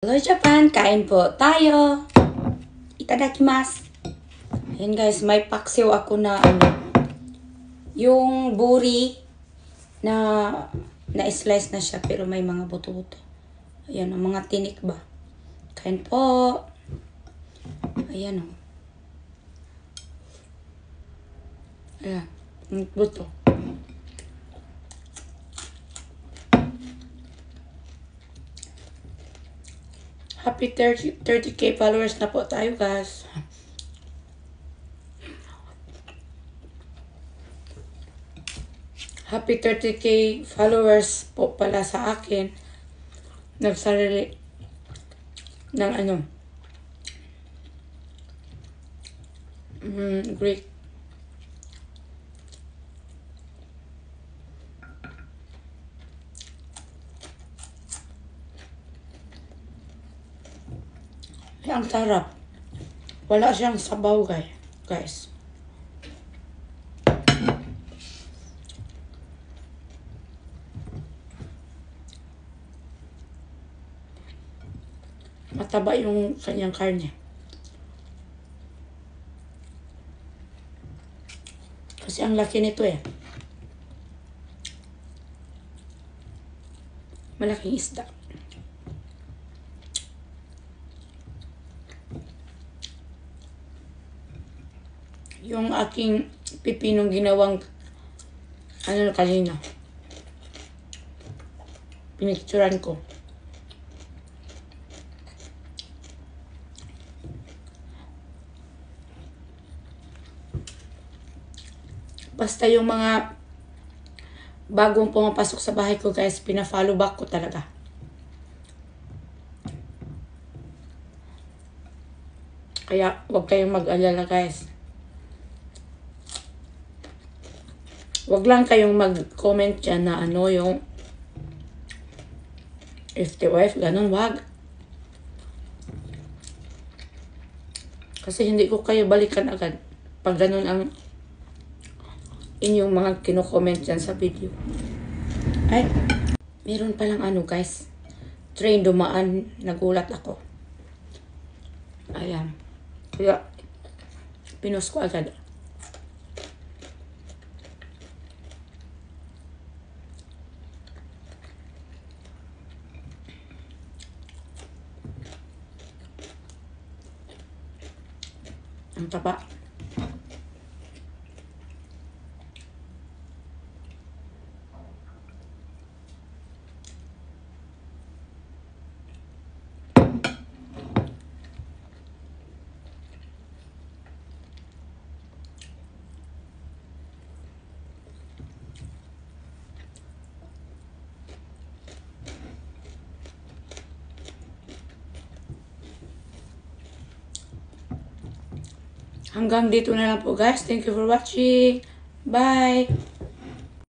Hello Japan! Kain po tayo! Itadakimasu! Ayan guys, may paksiw ako na yung buri na na-slice na siya pero may mga buto-buto. Ayan, ang mga tinik ba. Kain po! Ayan o. Ayan, buto. Happy 30k followers na po tayo guys. Happy 30k followers po pala sa akin. Nagsarili ng Greek. Ang sarap. Wala siyang sabaw guys. Mataba yung kanyang karne. Kasi ang laki nito eh. Malaking isda. Yung aking pipinong ginawang kanina. Pinicturan ko. Basta yung mga bagong pumapasok sa bahay ko guys, pina-follow back ko talaga. Kaya huwag kayong mag-alala guys. Huwag lang kayong mag-comment dyan na yung FTOF, ganun, wag. Kasi hindi ko kayo balikan agad pag ganun ang inyong mga kino-comment dyan sa video. Ay, meron palang guys, train dumaan, nagulat ako. Ayan. Kaya, pinost ko agad. Ang taba. Hanggang dito na lang po guys. Thank you for watching. Bye!